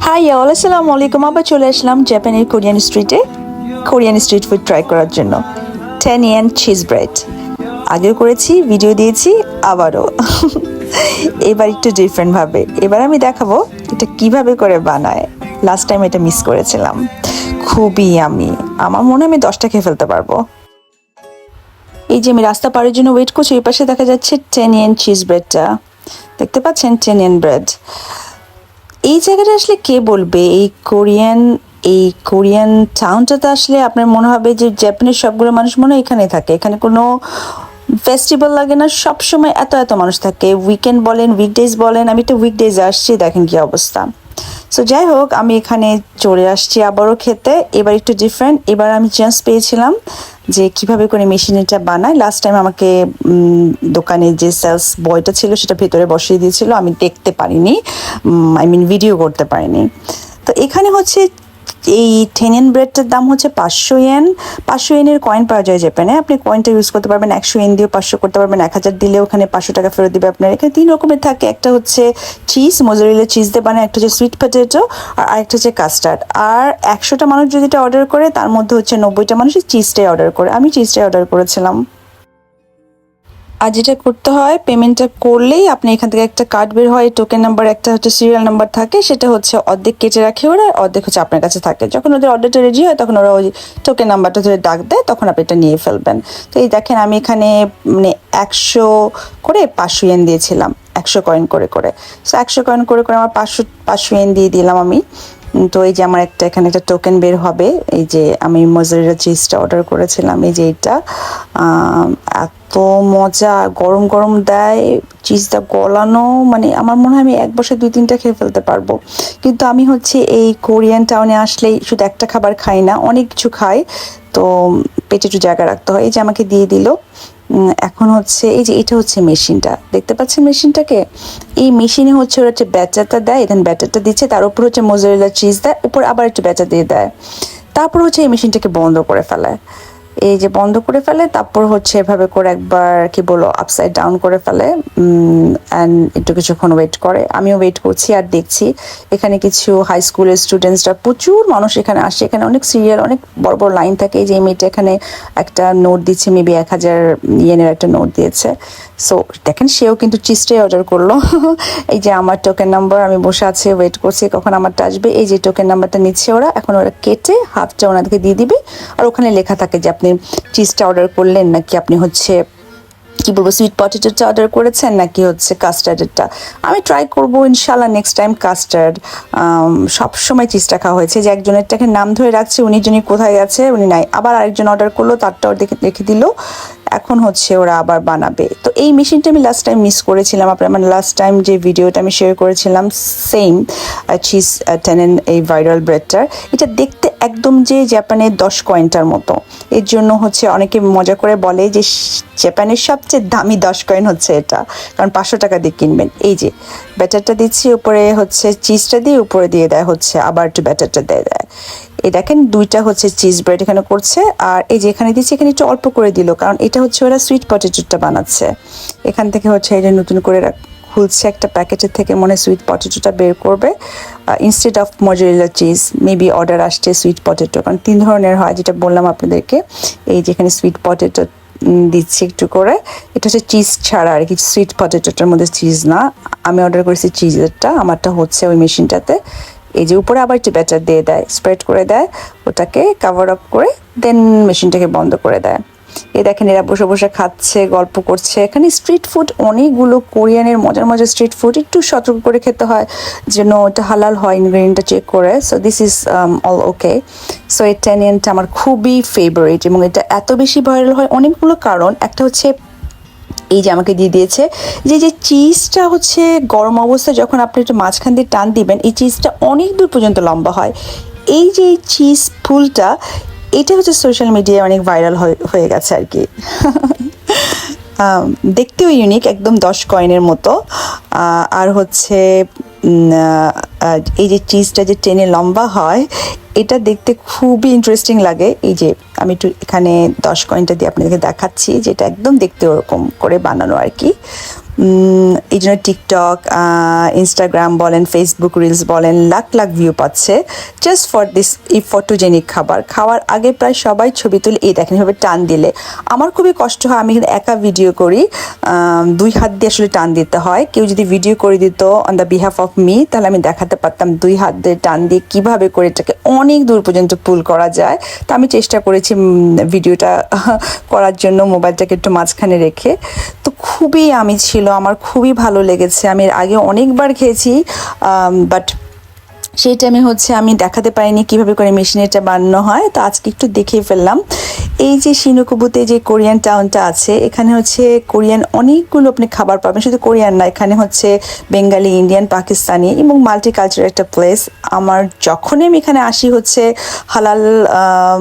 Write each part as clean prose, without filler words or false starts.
High all, আসসালামু আলাইকুম। আবার চলে আসলাম জাপানের কোরিয়ান স্ট্রিটে কোরিয়ান স্ট্রিট ফুড ট্রাই করার জন্য। 10 ইয়েন চিজ ব্রেড আগেও করেছি, ভিডিও দিয়েছি, আবারও এবার একটু ডিফারেন্টভাবে এবার আমি দেখাবো এটা কিভাবে করে বানায়। লাস্ট টাইম এটা মিস করেছিলাম। খুবই আমি আমার মনে হয় আমি 10টা খেয়ে ফেলতে পারবো। এই যে আমি রাস্তা পারের জন্য ওয়েট করছি, এই পাশে দেখা যাচ্ছে 10 ইয়েন চিজ ব্রেডটা, দেখতে পাচ্ছেন 10 ইয়েন ব্রেড। এই জায়গাটা আসলে কে বলবে এই কোরিয়ান টাউনটাতে আসলে আপনার মনে হবে যে জাপানের সবগুলো মানুষ মনে হয় এখানে থাকে। এখানে কোনো ফেস্টিভ্যাল লাগে না, সব সময় এত এত মানুষ থাকে। উইকেন্ড বলেন, উইকডেজ বলেন। আমি তো উইকডেজ আসছি, দেখেন কি অবস্থা। সো যাই হোক, আমি এখানে চলে আসছি আবারও খেতে। এবার একটু ডিফারেন্ট, এবার আমি চান্স পেয়েছিলাম যে কিভাবে করে মেশিনটা বানায়। লাস্ট টাইম আমাকে দোকানে যে সেলস বয়টা ছিল সেটা ভেতরে বসিয়ে দিয়েছিল, আমি দেখতে পারিনি, ভিডিও করতে পারিনি। তো এখানে হচ্ছে এই 10 ইয়েন ব্রেডটার দাম হচ্ছে 500 ইয়েন। 500 ইয়েনের কয়েন পাওয়া যায় জাপানে। আপনি কয়েনটা ইউজ করতে পারবেন, 100 ইয়েন দিয়েও 500 করতে পারবেন, 1000 দিলেও ওখানে 500 টাকা ফেরত দিবে আপনার। এখানে 3 রকমের থাকে, একটা হচ্ছে চিজ, মোজারেলা চিজ দিয়ে বানায়, একটা হচ্ছে সুইট পটেটো, আর আরেকটা হচ্ছে কাস্টার্ড। আর 100টা মানুষ যদি এটা অর্ডার করে, তার মধ্যে হচ্ছে 90টা মানুষ চিজটাই অর্ডার করে। আমি চিজটাই অর্ডার করেছিলাম। আর যেটা করতে হয়, পেমেন্টটা করলেই আপনি এখান থেকে একটা কার্ড বের হয়, টোকেন নাম্বার, একটা হচ্ছে সিরিয়াল নাম্বার থাকে, সেটা হচ্ছে অর্ধেক কেটে রাখে ওরা, অর্ধেক হচ্ছে আপনার কাছে থাকে। যখন ওদের অর্ডারটা রেডি হয় তখন ওরা ওই টোকেন নাম্বারটা ধরে ডাক দেয়, তখন আপনি এটা নিয়ে ফেলবেন। তো এই দেখেন, আমি এখানে 100 করে 500 ইয়েন দিয়েছিলাম, 100 কয়েন করে করে। সো 100 কয়েন করে করে আমার 500 ইয়েন দিয়ে দিলাম আমি। তো এই যে আমার এখানে একটা টোকেন বের হবে। এই যে আমি মোজারেলা চিজটা অর্ডার করেছিলাম, এই যে এটা এত মজা, গরম গরম দেয়, চিজটা গলানো, আমার মনে হয় আমি এক বসে 2-3টা খেয়ে ফেলতে পারবো। কিন্তু আমি হচ্ছে এই কোরিয়ান টাউনে আসলেই শুধু একটা খাবার খাই না, অনেক কিছু খাই। তো পেটে একটু জায়গা রাখতে হয়। এই যে আমাকে দিয়ে দিল। এখন হচ্ছে এই যে এটা হচ্ছে মেশিনটা, দেখতে পাচ্ছেন মেশিনটাকে? এই মেশিনে হচ্ছে ওরা হচ্ছে ব্যাটারটা দেয়, এখানে ব্যাটারটা দিচ্ছে, তার উপর হচ্ছে মোজারেলা চিজ দেয়, উপর আবার একটু ব্যাটার দিয়ে দেয়। তারপর হচ্ছে এই মেশিনটাকে বন্ধ করে ফেলে। এই যে বন্ধ করে ফেলে, তারপর হচ্ছে এভাবে করে একবার কি বলো আপসাইড ডাউন করে ফেলে, অ্যান্ড একটু কিছুক্ষণ ওয়েট করে। আমিও ওয়েট করছি আর দেখছি। এখানে কিছু হাই স্কুলের স্টুডেন্টসরা, প্রচুর মানুষ এখানে আসে, এখানে অনেক সিরিয়াল, অনেক বড় বড় লাইন থাকে। এই যে এই মেয়েটা এখানে একটা নোট দিচ্ছে, মেবি 1000 ইয়েনের একটা নোট দিয়েছে। সো দেখেন, সেও কিন্তু চিজটাই অর্ডার করলো। এই যে আমার টোকেন নাম্বার, আমি বসে আছি, ওয়েট করছি কখন আমারটা আসবে। এই যে টোকেন নাম্বারটা নিচ্ছে ওরা, এখন ওরা কেটে হাফটা ওনাদেরকে দিয়ে দিবে। আর ওখানে লেখা থাকে যে আপনি চিজটা অর্ডার করলেন নাকি আপনি হচ্ছে কি বলবো সুইট পটেটোটা অর্ডার করেছেন নাকি হচ্ছে কাস্টার্ডেরটা। আমি ট্রাই করবো ইনশাল্লাহ নেক্সট টাইম কাস্টার্ড। সবসময় চিজটা খাওয়া হয়েছে, যে একজনেরটাকে নাম ধরে রাখছে, উনি যিনি কোথায় আছে উনি নাই, আবার আরেকজন অর্ডার করলো, তারটাও রেখে দিল। এখন হচ্ছে ওরা আবার বানাবে। তো এই মেশিনটা আমি লাস্ট টাইম মিস করেছিলাম। আপনার লাস্ট টাইম যে ভিডিওটা আমি শেয়ার করেছিলাম, সেম চিজ 10 এই ভাইরাল ব্রেডটার, এটা দেখতে একদম যে জাপানের 10 কয়েনটার মতো। এর জন্য হচ্ছে অনেকে মজা করে বলে যে জাপানের সবচেয়ে দামি 10 কয়েন হচ্ছে এটা, কারণ 500 টাকা দিয়ে কিনবেন। এই যে ব্যাটারটা দিচ্ছি, উপরে হচ্ছে চিজটা দিয়ে, উপরে দিয়ে দেয় হচ্ছে আবার একটু ব্যাটারটা দিয়ে দেয়। এই দেখেন, 2টা হচ্ছে চিজ ব্রেড এখানে করছে। আর এই যে এখানে দিচ্ছি, এখানে একটু অল্প করে দিল, কারণ এটা হচ্ছে ওরা সুইট পটেটোটা বানাচ্ছে। এখান থেকে হচ্ছে এই যে নতুন করে খুলছে একটা প্যাকেটের থেকে, মনে সুইট পটেটোটা বের করবে instead of mozzarella cheese. Maybe order আসছে সুইট পটেটো, কারণ 3 ধরনের হয় যেটা বললাম আপনাদেরকে। এই যেখানে সুইট পটেটো দিচ্ছি একটু করে, এটা হচ্ছে চিজ ছাড়া আর কি, সুইট পটেটোটার মধ্যে চিজ না। আমি অর্ডার করেছি চিজেরটা, আমারটা হচ্ছে ওই মেশিনটাতে। এই যে উপরে আবার একটু ব্যাটার দিয়ে দেয়, স্প্রেড করে দেয়, ওটাকে কাভার আপ করে দেন মেশিনটাকে বন্ধ করে দেয়। এই দেখেন, এরা বসে বসে খাচ্ছে, গল্প করছে। এখানে স্ট্রিট ফুড অনেকগুলো, কোরিয়ানের মজার মজার স্ট্রিট ফুড, একটু সতর্ক করে খেতে হয় যেন এটা হালাল হয়, ইনগ্রেডিয়েন্টটা চেক করে। So this is all okay. So এই 10 ইয়েনটা আমার খুবই ফেভারিট, এবং এটা এত বেশি ভাইরাল হয় অনেকগুলো কারণ। একটা হচ্ছে এই যে আমাকে দিয়ে দিয়েছে যে চিজটা হচ্ছে গরম অবস্থায় যখন আপনি একটু মাঝখান দিয়ে টান দিবেন, এই চিজটা অনেক দূর পর্যন্ত লম্বা হয়। এই যে এই চিজ ফুলটা, এটা হচ্ছে সোশ্যাল মিডিয়ায় অনেক ভাইরাল হয়ে গেছে আর কি। দেখতেও ইউনিক, একদম 10 কয়েনের মতো। আর হচ্ছে এই যে চিজটা যে টেনে লম্বা হয়, এটা দেখতে খুবই ইন্টারেস্টিং লাগে। এই যে আমি একটু এখানে 10 কয়েনটা দিয়ে আপনাদেরকে দেখাচ্ছি, যেটা একদম দেখতে ওরকম করে বানানো আর কি। এই জন্য টিকটক, ইনস্টাগ্রাম বলেন, ফেসবুক রিলস বলেন, লাখ লাখ ভিউ পাচ্ছে জাস্ট ফর দিস এই ফটোজেনিক খাবার। খাওয়ার আগে প্রায় সবাই ছবি তুলে, এই দেখেন এভাবে টান দিলে। আমার খুবই কষ্ট হয়, আমি কিন্তু একা ভিডিও করি, 2 হাত দিয়ে আসলে টান দিতে হয়। কেউ যদি ভিডিও করে দিত on the behalf of me, তাহলে আমি দেখাতে পারতাম 2 হাত দিয়ে টান দিয়ে কীভাবে করে এটাকে অনেক দূর পর্যন্ত পুল করা যায়। তো আমি চেষ্টা করেছি ভিডিওটা করার জন্য মোবাইলটাকে একটু মাঝখানে রেখে। তো খুবই আমি ছিল, আমার খুবই ভালো লেগেছে। আমি এর আগে অনেকবার খেয়েছি, বাট সেই টাইমে হচ্ছে আমি দেখাতে পারিনি কীভাবে করে মেশিনে এটা বানানো হয়। তো আজকে একটু দেখেই ফেললাম। এই যে সিনোকুবুতে যে কোরিয়ান টাউনটা আছে, এখানে হচ্ছে কোরিয়ান অনেকগুলো আপনি খাবার পাবেন, শুধু কোরিয়ান না, এখানে হচ্ছে বেঙ্গালি, ইন্ডিয়ান, পাকিস্তানি এবং মাল্টি কালচারাল একটা প্লেস। আমার যখনই আমি এখানে আসি হচ্ছে হালাল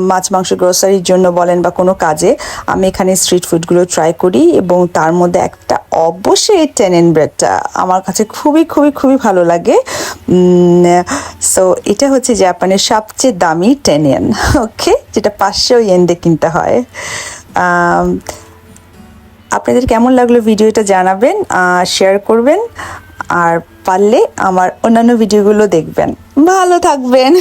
মাছ মাংস গ্রোসারির জন্য বলেন বা কোনো কাজে, আমি এখানে স্ট্রিট ফুডগুলো ট্রাই করি, এবং তার মধ্যে একটা অবশ্যই টেনেন ব্রেডটা আমার কাছে খুবই খুবই খুবই ভালো লাগে। সো এটা হচ্ছে জাপানের সবচেয়ে দামি টেনেন, ওকে, যেটা 500 ইয়েন দিয়ে কিনতে হয়। আপনাদের কেমন লাগলো ভিডিওটা জানাবেন, শেয়ার করবেন, আর পারলে আমার অন্যান্য ভিডিওগুলো দেখবেন। ভালো থাকবেন।